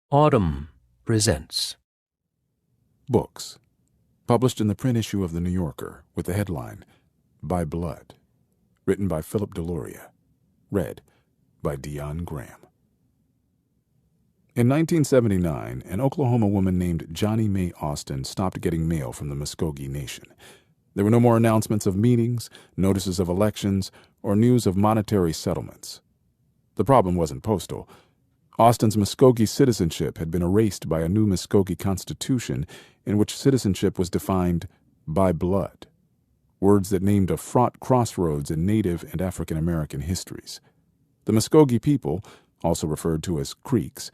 Autumn presents. Books. Published in the print issue of The New Yorker with the headline, By Blood. Written by Philip Deloria. Read by Dion Graham. In 1979, an Oklahoma woman named Johnny Mae Austin stopped getting mail from the Muskogee Nation. There were no more announcements of meetings, notices of elections, or news of monetary settlements. The problem wasn't postal. Austin's Muskogee citizenship had been erased by a new Muskogee Constitution in which citizenship was defined by blood, words that named a fraught crossroads in Native and African American histories. The Muskogee people, also referred to as Creeks,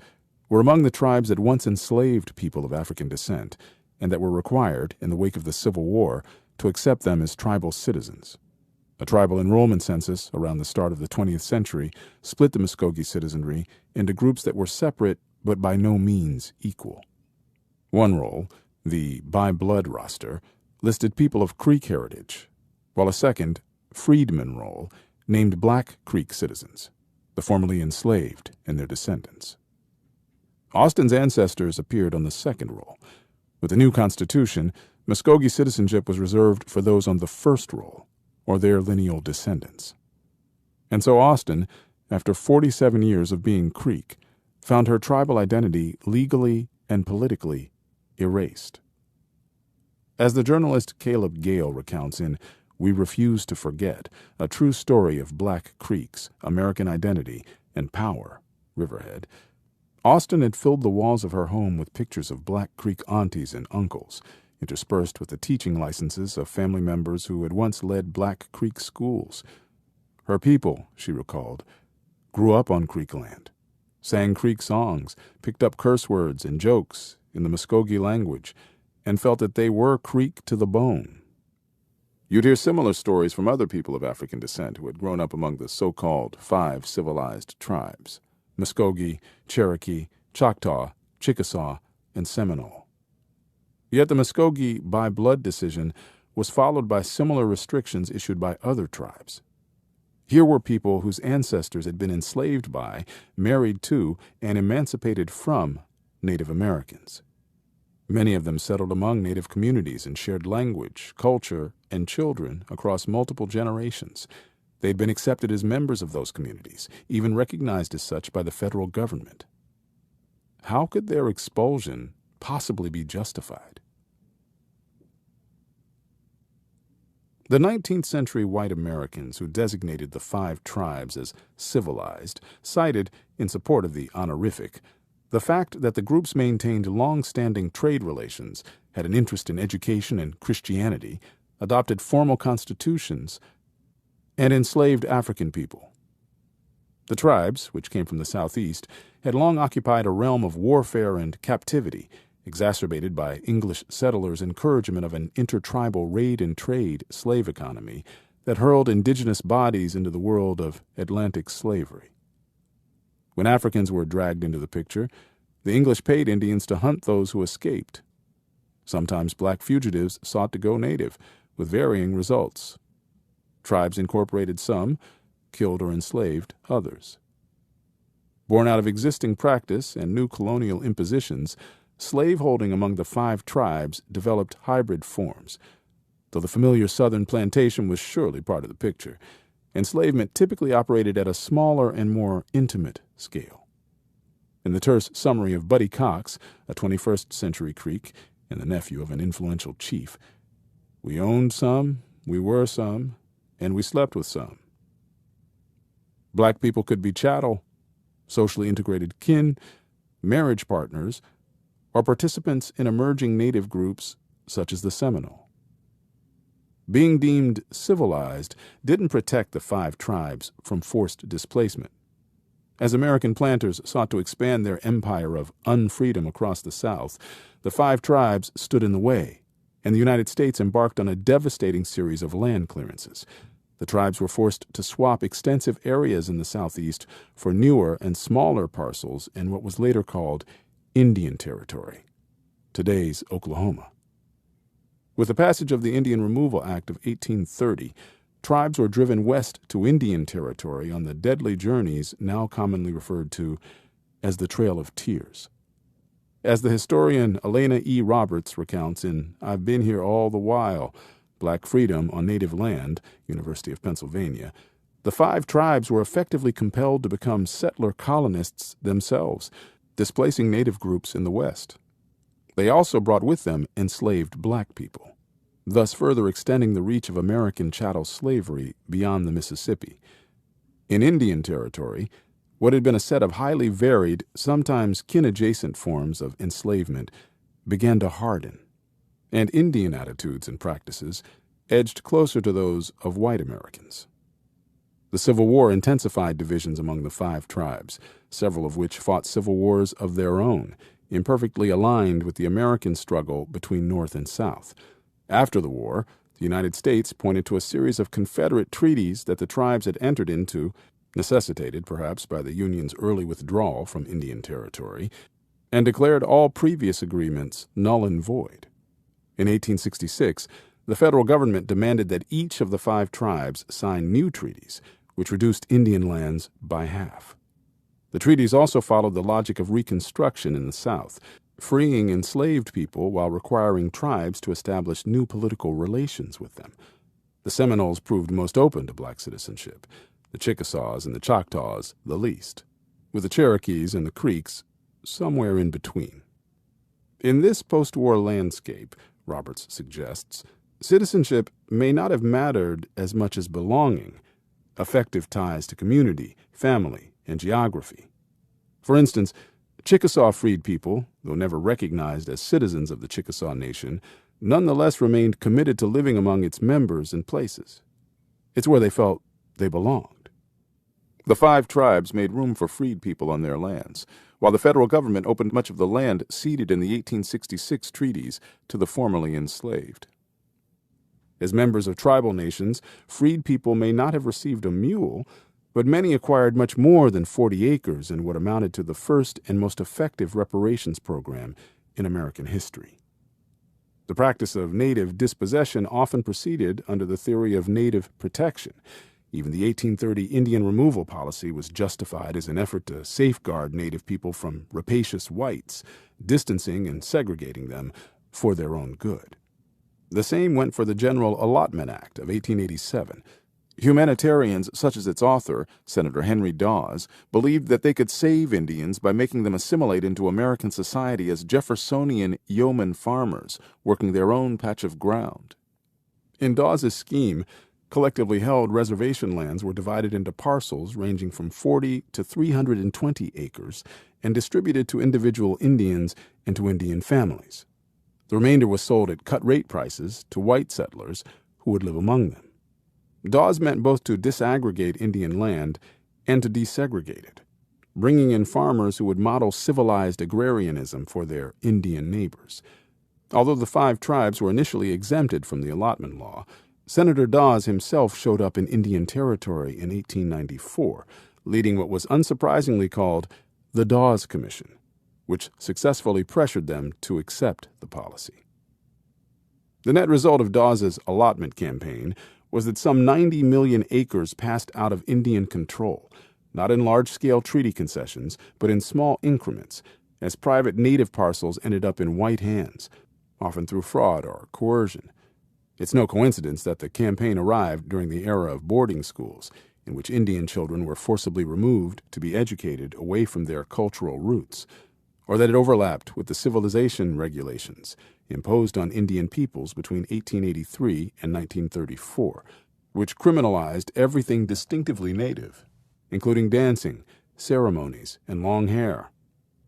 were among the tribes that once enslaved people of African descent and that were required, in the wake of the Civil War, to accept them as tribal citizens. A tribal enrollment census around the start of the 20th century split the Muskogee citizenry into groups that were separate but by no means equal. One roll, the by blood roster, listed people of Creek heritage, while a second, freedmen roll, named Black Creek citizens, the formerly enslaved and their descendants. Austin's ancestors appeared on the second roll. With the new Constitution, Muskogee citizenship was reserved for those on the first roll, or their lineal descendants. And so Austin, after 47 years of being Creek, found her tribal identity legally and politically erased. As the journalist Caleb Gale recounts in We Refuse to Forget, a true story of Black Creeks, American identity, and power, Riverhead, Austin had filled the walls of her home with pictures of Black Creek aunties and uncles, interspersed with the teaching licenses of family members who had once led Black Creek schools. Her people, she recalled, grew up on Creek land, sang Creek songs, picked up curse words and jokes in the Muskogee language, and felt that they were Creek to the bone. You'd hear similar stories from other people of African descent who had grown up among the so-called 5 civilized tribes: Muskogee, Cherokee, Choctaw, Chickasaw, and Seminole. Yet the Muskogee by blood decision was followed by similar restrictions issued by other tribes. Here were people whose ancestors had been enslaved by, married to, and emancipated from Native Americans. Many of them settled among Native communities and shared language, culture, and children across multiple generations. They had been accepted as members of those communities, even recognized as such by the federal government. How could their expulsion possibly be justified? The 19th century white Americans who designated the 5 tribes as civilized cited, in support of the honorific, the fact that the groups maintained long-standing trade relations, had an interest in education and Christianity, adopted formal constitutions, and enslaved African people. The tribes, which came from the southeast, had long occupied a realm of warfare and captivity, exacerbated by English settlers' encouragement of an intertribal raid-and-trade slave economy that hurled indigenous bodies into the world of Atlantic slavery. When Africans were dragged into the picture, the English paid Indians to hunt those who escaped. Sometimes black fugitives sought to go native, with varying results. Tribes incorporated some, killed or enslaved others. Born out of existing practice and new colonial impositions, slaveholding among the 5 tribes developed hybrid forms. Though the familiar southern plantation was surely part of the picture, enslavement typically operated at a smaller and more intimate scale. In the terse summary of Buddy Cox, a 21st century Creek and the nephew of an influential chief, we owned some, we were some, and we slept with some. Black people could be chattel, socially integrated kin, marriage partners, or participants in emerging Native groups such as the Seminole. Being deemed civilized didn't protect the 5 tribes from forced displacement. As American planters sought to expand their empire of unfreedom across the South, the 5 tribes stood in the way, and the United States embarked on a devastating series of land clearances. The tribes were forced to swap extensive areas in the Southeast for newer and smaller parcels in what was later called Indian Territory, today's Oklahoma. With the passage of the Indian Removal Act of 1830, tribes were driven west to Indian Territory on the deadly journeys now commonly referred to as the Trail of Tears. As the historian Elena E. Roberts recounts in I've Been Here All the While, Black Freedom on Native Land, University of Pennsylvania, the 5 tribes were effectively compelled to become settler colonists themselves, displacing native groups in the West. They also brought with them enslaved black people, thus further extending the reach of American chattel slavery beyond the Mississippi. In Indian Territory, what had been a set of highly varied, sometimes kin-adjacent forms of enslavement began to harden, and Indian attitudes and practices edged closer to those of white Americans. The Civil War intensified divisions among the 5 tribes, several of which fought civil wars of their own, imperfectly aligned with the American struggle between North and South. After the war, the United States pointed to a series of Confederate treaties that the tribes had entered into, necessitated perhaps by the Union's early withdrawal from Indian Territory, and declared all previous agreements null and void. In 1866, the federal government demanded that each of the 5 tribes sign new treaties, which reduced Indian lands by half. The treaties also followed the logic of Reconstruction in the South, freeing enslaved people while requiring tribes to establish new political relations with them. The Seminoles proved most open to black citizenship, the Chickasaws and the Choctaws the least, with the Cherokees and the Creeks somewhere in between. In this post-war landscape, Roberts suggests, citizenship may not have mattered as much as belonging, effective ties to community, family, and geography. For instance, Chickasaw freed people, though never recognized as citizens of the Chickasaw Nation, nonetheless remained committed to living among its members and places. It's where they felt they belonged. The 5 tribes made room for freed people on their lands, while the federal government opened much of the land ceded in the 1866 treaties to the formerly enslaved. As members of tribal nations, freed people may not have received a mule, but many acquired much more than 40 acres in what amounted to the first and most effective reparations program in American history. The practice of native dispossession often proceeded under the theory of native protection. Even the 1830 Indian removal policy was justified as an effort to safeguard native people from rapacious whites, distancing and segregating them for their own good. The same went for the General Allotment Act of 1887. Humanitarians such as its author, Senator Henry Dawes, believed that they could save Indians by making them assimilate into American society as Jeffersonian yeoman farmers, working their own patch of ground. In Dawes's scheme, collectively held reservation lands were divided into parcels ranging from 40 to 320 acres and distributed to individual Indians and to Indian families. The remainder was sold at cut-rate prices to white settlers who would live among them. Dawes meant both to disaggregate Indian land and to desegregate it, bringing in farmers who would model civilized agrarianism for their Indian neighbors. Although the 5 tribes were initially exempted from the allotment law, Senator Dawes himself showed up in Indian Territory in 1894, leading what was unsurprisingly called the Dawes Commission, which successfully pressured them to accept the policy. The net result of Dawes's allotment campaign was that some 90 million acres passed out of Indian control, not in large-scale treaty concessions, but in small increments, as private native parcels ended up in white hands, often through fraud or coercion. It's no coincidence that the campaign arrived during the era of boarding schools, in which Indian children were forcibly removed to be educated away from their cultural roots, or that it overlapped with the civilization regulations imposed on Indian peoples between 1883 and 1934, which criminalized everything distinctively native, including dancing, ceremonies, and long hair,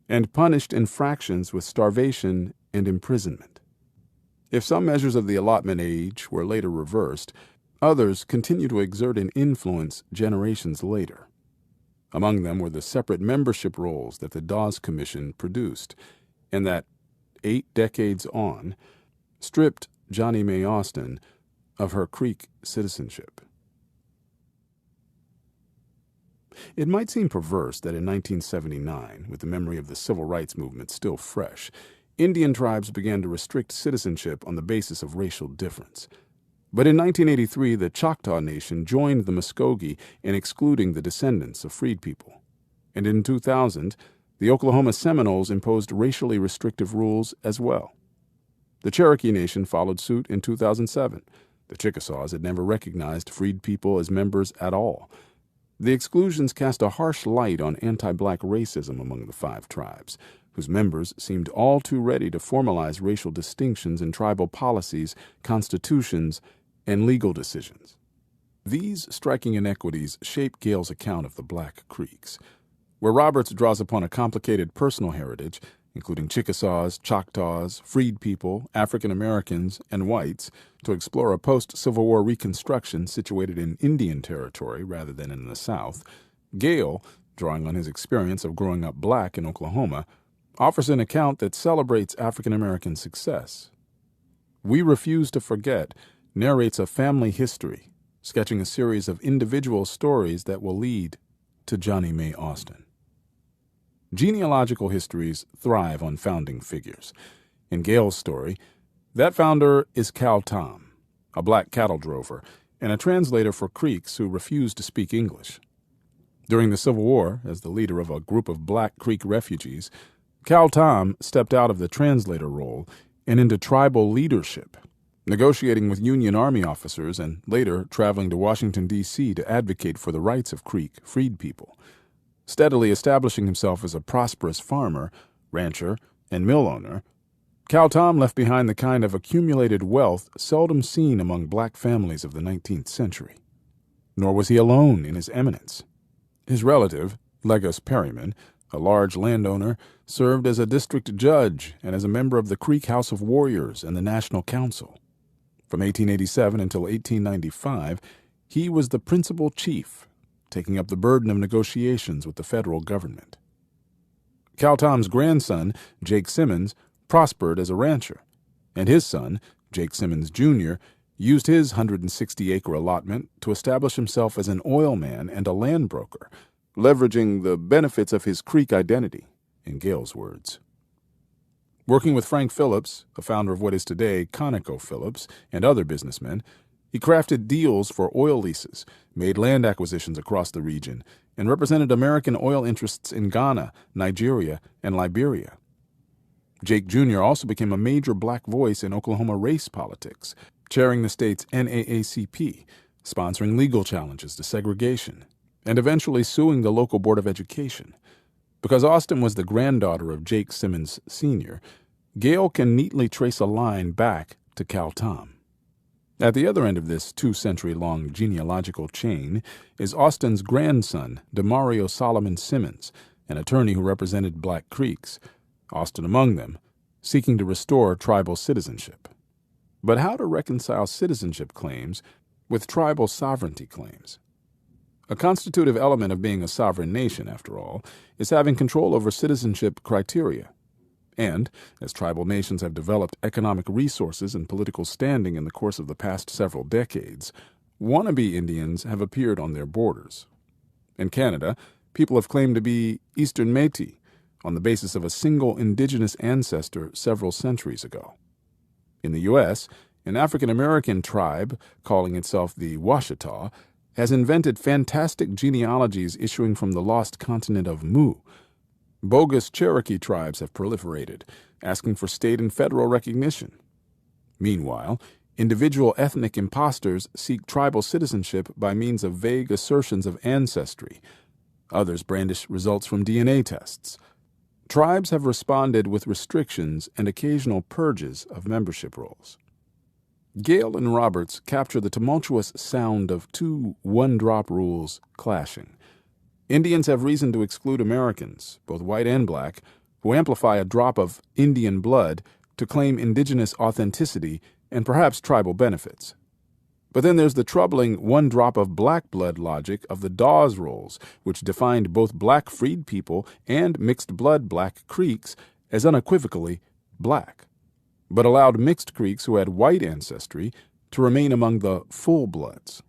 and punished infractions with starvation and imprisonment. If some measures of the allotment age were later reversed, others continue to exert an influence generations later. Among them were the separate membership rolls that the Dawes Commission produced, and that, 8 decades on, stripped Johnny Mae Austin of her Creek citizenship. It might seem perverse that in 1979, with the memory of the civil rights movement still fresh, Indian tribes began to restrict citizenship on the basis of racial difference. But in 1983, the Choctaw Nation joined the Muskogee in excluding the descendants of freed people. And in 2000, the the Oklahoma Seminoles imposed racially restrictive rules as well. The Cherokee Nation followed suit in 2007. The Chickasaws had never recognized freed people as members at all. The exclusions cast a harsh light on anti-black racism among the 5 tribes, whose members seemed all too ready to formalize racial distinctions in tribal policies, constitutions, and legal decisions. These striking inequities shape Gale's account of the Black Creeks, where Roberts draws upon a complicated personal heritage, including Chickasaws, Choctaws, freed people, African Americans, and whites, to explore a post-Civil War reconstruction situated in Indian territory rather than in the South. Gale, drawing on his experience of growing up black in Oklahoma, offers an account that celebrates African American success. We Refuse to Forget narrates a family history, sketching a series of individual stories that will lead to Johnny May Austin. Genealogical histories thrive on founding figures. In Gale's story, that founder is Cal Tom, a black cattle drover and a translator for Creeks who refused to speak English. During the Civil War, as the leader of a group of Black Creek refugees, Cal Tom stepped out of the translator role and into tribal leadership, negotiating with Union Army officers and later traveling to Washington, D.C. to advocate for the rights of Creek freed people. Steadily establishing himself as a prosperous farmer, rancher, and mill owner, Cal Tom left behind the kind of accumulated wealth seldom seen among black families of the 19th century. Nor was he alone in his eminence. His relative, Legos Perryman, a large landowner, served as a district judge and as a member of the Creek House of Warriors and the National Council. From 1887 until 1895, he was the principal chief, taking up the burden of negotiations with the federal government. Cal Tom's grandson, Jake Simmons, prospered as a rancher, and his son, Jake Simmons Jr., used his 160-acre allotment to establish himself as an oil man and a land broker, leveraging the benefits of his Creek identity, in Gale's words. Working with Frank Phillips, the founder of what is today ConocoPhillips, and other businessmen, he crafted deals for oil leases, made land acquisitions across the region, and represented American oil interests in Ghana, Nigeria, and Liberia. Jake Jr. also became a major black voice in Oklahoma race politics, chairing the state's NAACP, sponsoring legal challenges to segregation, and eventually suing the local Board of Education. Because Austin was the granddaughter of Jake Simmons Sr., Gale can neatly trace a line back to Cal Tom. At the other end of this 2-century-long genealogical chain is Austin's grandson, Demario Solomon Simmons, an attorney who represented Black Creeks, Austin among them, seeking to restore tribal citizenship. But how to reconcile citizenship claims with tribal sovereignty claims? A constitutive element of being a sovereign nation, after all, is having control over citizenship criteria. And, as tribal nations have developed economic resources and political standing in the course of the past several decades, wannabe Indians have appeared on their borders. In Canada, people have claimed to be Eastern Métis on the basis of a single indigenous ancestor several centuries ago. In the U.S., an African-American tribe, calling itself the Washita, has invented fantastic genealogies issuing from the lost continent of Mu. Bogus Cherokee tribes have proliferated, asking for state and federal recognition. Meanwhile, individual ethnic imposters seek tribal citizenship by means of vague assertions of ancestry. Others brandish results from DNA tests. Tribes have responded with restrictions and occasional purges of membership rolls. Gale and Roberts capture the tumultuous sound of 2 one-drop rules clashing. Indians have reason to exclude Americans, both white and black, who amplify a drop of Indian blood to claim indigenous authenticity and perhaps tribal benefits. But then there's the troubling one drop of black blood logic of the Dawes rules, which defined both black freed people and mixed-blood Black Creeks as unequivocally black, but allowed mixed Creeks who had white ancestry to remain among the full-bloods.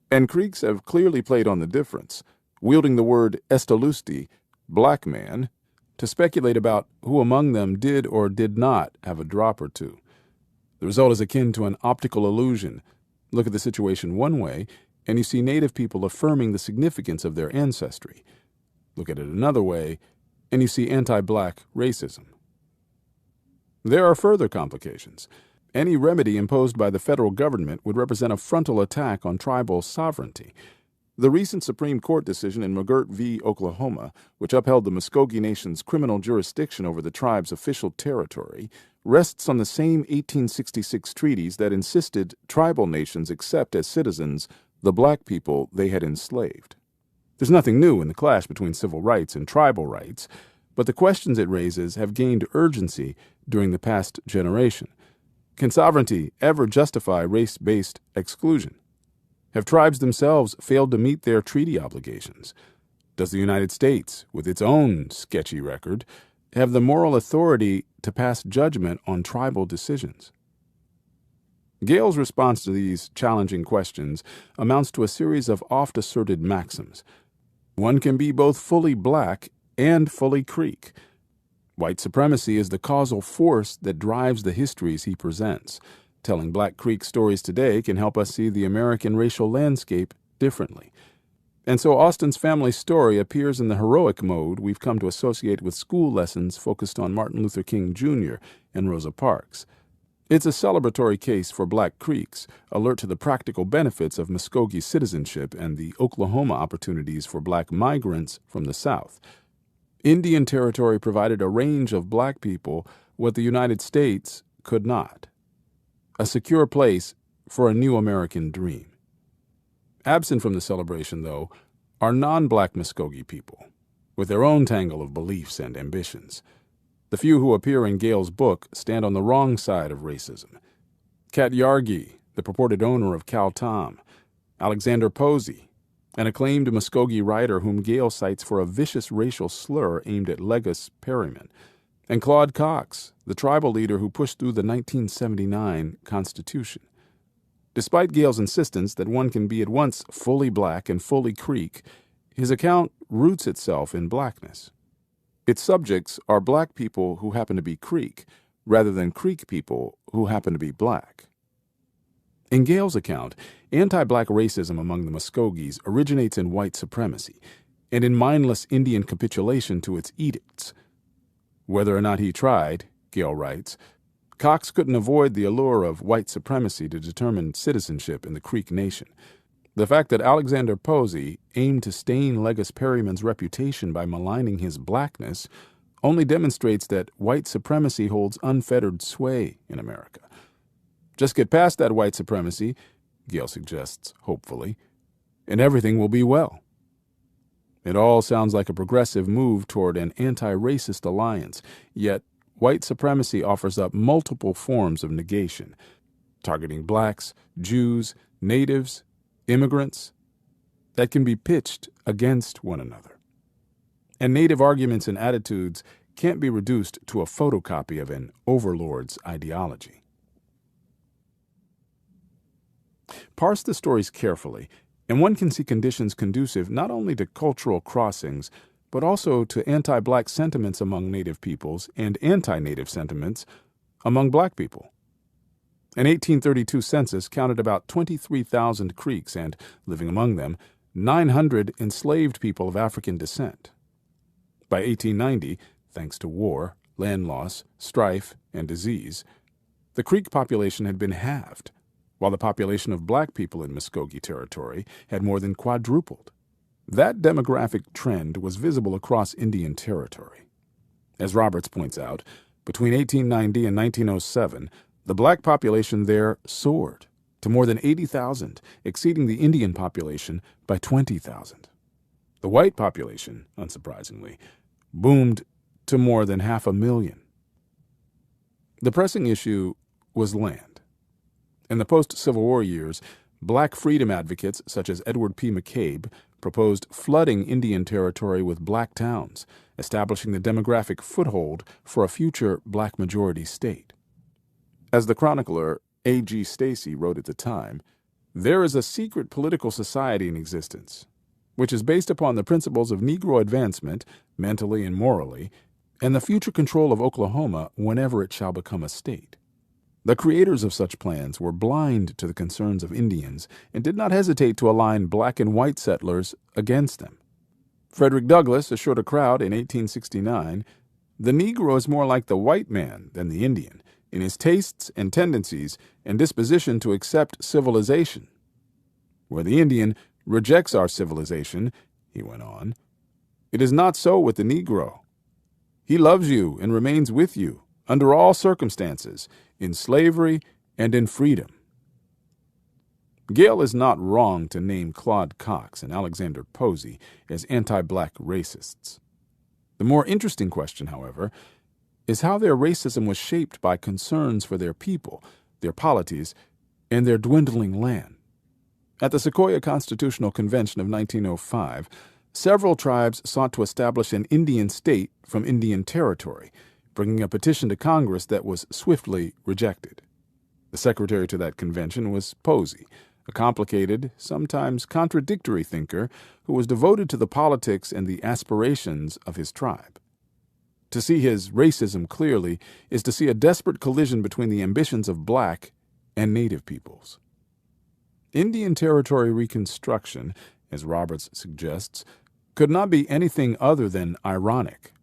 And Creeks have clearly played on the difference, wielding the word Estalusti, black man, to speculate about who among them did or did not have a drop or two. The result is akin to an optical illusion. Look at the situation one way, and you see Native people affirming the significance of their ancestry. Look at it another way, and you see anti-black racism. There are further complications. Any remedy imposed by the federal government would represent a frontal attack on tribal sovereignty. The recent Supreme Court decision in McGirt v. Oklahoma, which upheld the Muskogee Nation's criminal jurisdiction over the tribe's official territory, rests on the same 1866 treaties that insisted tribal nations accept as citizens the black people they had enslaved. There's nothing new in the clash between civil rights and tribal rights, but the questions it raises have gained urgency during the past generation. Can sovereignty ever justify race-based exclusion? Have tribes themselves failed to meet their treaty obligations? Does the United States, with its own sketchy record, have the moral authority to pass judgment on tribal decisions? Gale's response to these challenging questions amounts to a series of oft-asserted maxims. One can be both fully black and fully Creek. White supremacy is the causal force that drives the histories he presents. Telling Black Creek stories today can help us see the American racial landscape differently. And so Austin's family story appears in the heroic mode we've come to associate with school lessons focused on Martin Luther King Jr. and Rosa Parks. It's a celebratory case for Black Creeks, alert to the practical benefits of Muskogee citizenship and the Oklahoma opportunities for black migrants from the South. Indian Territory provided a range of black people what the United States could not. A secure place for a new American dream. Absent from the celebration, though, are non-black Muskogee people, with their own tangle of beliefs and ambitions. The few who appear in Gale's book stand on the wrong side of racism. Cat Yargi, the purported owner of Cal Tom, Alexander Posey, an acclaimed Muskogee writer whom Gale cites for a vicious racial slur aimed at Legis Perryman, and Claude Cox, the tribal leader who pushed through the 1979 Constitution. Despite Gale's insistence that one can be at once fully black and fully Creek, his account roots itself in blackness. Its subjects are black people who happen to be Creek, rather than Creek people who happen to be black. In Gale's account, anti-black racism among the Muskogees originates in white supremacy and in mindless Indian capitulation to its edicts. Whether or not he tried, Gale writes, Cox couldn't avoid the allure of white supremacy to determine citizenship in the Creek Nation. The fact that Alexander Posey aimed to stain Legis Perryman's reputation by maligning his blackness only demonstrates that white supremacy holds unfettered sway in America. Just get past that white supremacy, Gale suggests hopefully, and everything will be well. It all sounds like a progressive move toward an anti-racist alliance, yet white supremacy offers up multiple forms of negation, targeting blacks, Jews, natives, immigrants, that can be pitched against one another. And native arguments and attitudes can't be reduced to a photocopy of an overlord's ideology. Parse the stories carefully, and one can see conditions conducive not only to cultural crossings, but also to anti-black sentiments among Native peoples and anti-Native sentiments among black people. An 1832 census counted about 23,000 Creeks and, living among them, 900 enslaved people of African descent. By 1890, thanks to war, land loss, strife, and disease, the Creek population had been halved, while the population of black people in Muskogee Territory had more than quadrupled. That demographic trend was visible across Indian Territory. As Roberts points out, between 1890 and 1907, the black population there soared to more than 80,000, exceeding the Indian population by 20,000. The white population, unsurprisingly, boomed to more than 500,000. The pressing issue was land. In the post-Civil War years, black freedom advocates such as Edward P. McCabe proposed flooding Indian Territory with black towns, establishing the demographic foothold for a future black majority state. As the chronicler A.G. Stacy wrote at the time, there is a secret political society in existence, which is based upon the principles of Negro advancement, mentally and morally, and the future control of Oklahoma whenever it shall become a state. The creators of such plans were blind to the concerns of Indians and did not hesitate to align black and white settlers against them. Frederick Douglass assured a crowd in 1869, "The Negro is more like the white man than the Indian in his tastes and tendencies and disposition to accept civilization. Where the Indian rejects our civilization," he went on, "it is not so with the Negro. He loves you and remains with you under all circumstances, in slavery and in freedom." Gale is not wrong to name Claude Cox and Alexander Posey as anti-black racists. The more interesting question, however, is how their racism was shaped by concerns for their people, their polities, and their dwindling land. At the Sequoia Constitutional Convention of 1905, several tribes sought to establish an Indian state from Indian territory, bringing a petition to Congress that was swiftly rejected. The secretary to that convention was Posey, a complicated, sometimes contradictory thinker who was devoted to the politics and the aspirations of his tribe. To see his racism clearly is to see a desperate collision between the ambitions of black and native peoples. Indian territory reconstruction, as Roberts suggests, could not be anything other than ironic.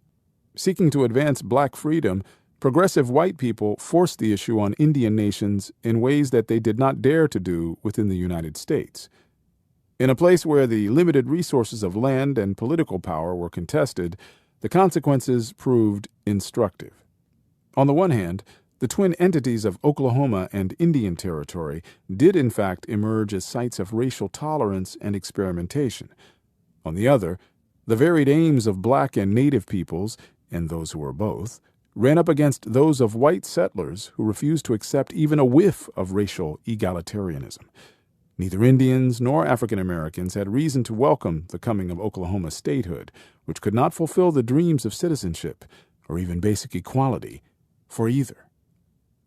Seeking to advance black freedom, progressive white people forced the issue on Indian nations in ways that they did not dare to do within the United States. In a place where the limited resources of land and political power were contested, the consequences proved instructive. On the one hand, the twin entities of Oklahoma and Indian Territory did in fact emerge as sites of racial tolerance and experimentation. On the other, the varied aims of black and native peoples, and those who were both, ran up against those of white settlers who refused to accept even a whiff of racial egalitarianism. Neither Indians nor African Americans had reason to welcome the coming of Oklahoma statehood, which could not fulfill the dreams of citizenship or even basic equality for either.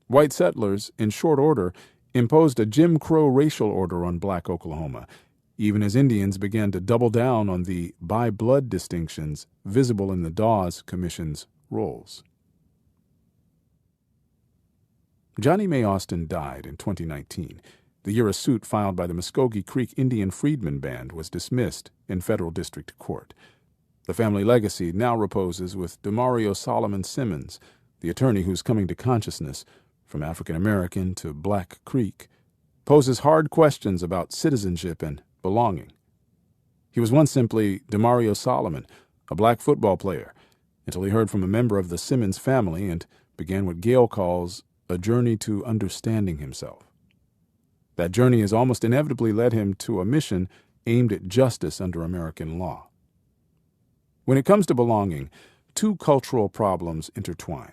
White settlers, in short order, imposed a Jim Crow racial order on black Oklahoma, even as Indians began to double down on the by-blood distinctions visible in the Dawes Commission's rolls. Johnny May Austin died in 2019, the year a suit filed by the Muskogee Creek Indian Freedmen Band was dismissed in federal district court. The family legacy now reposes with Demario Solomon Simmons, the attorney whose coming to consciousness, from African American to Black Creek, poses hard questions about citizenship and belonging. He was once simply Demario Solomon, a black football player, until he heard from a member of the Simmons family and began what Gale calls a journey to understanding himself. That journey has almost inevitably led him to a mission aimed at justice under American law. When it comes to belonging, two cultural problems intertwine.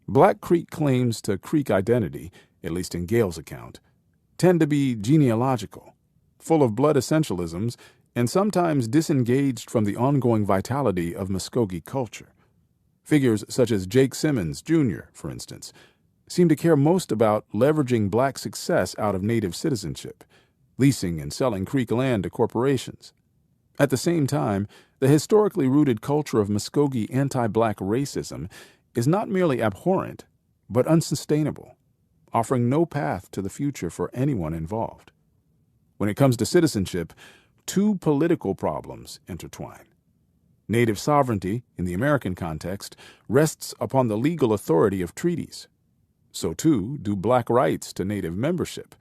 Black Creek claims to Creek identity, at least in Gale's account, tend to be genealogical, full of blood essentialisms, and sometimes disengaged from the ongoing vitality of Muskogee culture. Figures such as Jake Simmons, Jr., for instance, seem to care most about leveraging black success out of native citizenship, leasing and selling Creek land to corporations. At the same time, the historically rooted culture of Muskogee anti-black racism is not merely abhorrent, but unsustainable, offering no path to the future for anyone involved. When it comes to citizenship, two political problems intertwine. Native sovereignty, in the American context, rests upon the legal authority of treaties. So, too, do black rights to Native membership.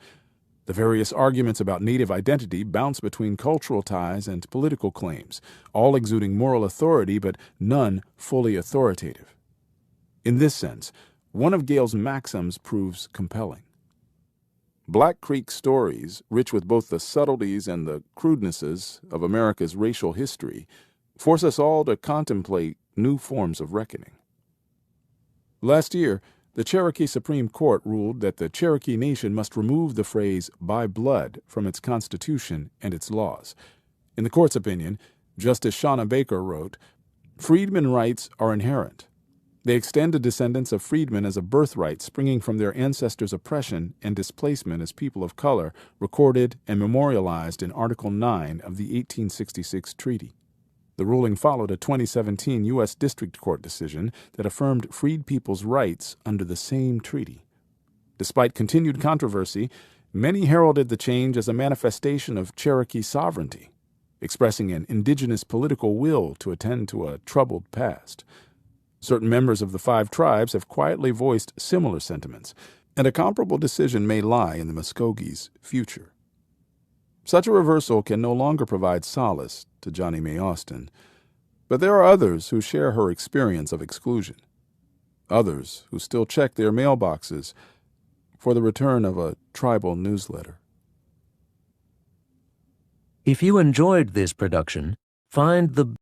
The various arguments about Native identity bounce between cultural ties and political claims, all exuding moral authority but none fully authoritative. In this sense, one of Gale's maxims proves compelling. Black Creek stories, rich with both the subtleties and the crudenesses of America's racial history, force us all to contemplate new forms of reckoning. Last year, the Cherokee Supreme Court ruled that the Cherokee Nation must remove the phrase "by blood" from its constitution and its laws. In the court's opinion, Justice Shauna Baker wrote, "Freedmen rights are inherent. They extend to descendants of freedmen as a birthright springing from their ancestors' oppression and displacement as people of color, recorded and memorialized in Article 9 of the 1866 treaty." The ruling followed a 2017 U.S. District Court decision that affirmed freed people's rights under the same treaty. Despite continued controversy, many heralded the change as a manifestation of Cherokee sovereignty. expressing an indigenous political will to attend to a troubled past. Certain members of the 5 tribes have quietly voiced similar sentiments, and a comparable decision may lie in the Muskogee's future. Such a reversal can no longer provide solace to Johnny May Austin, but there are others who share her experience of exclusion, others who still check their mailboxes for the return of a tribal newsletter. If you enjoyed this production, find the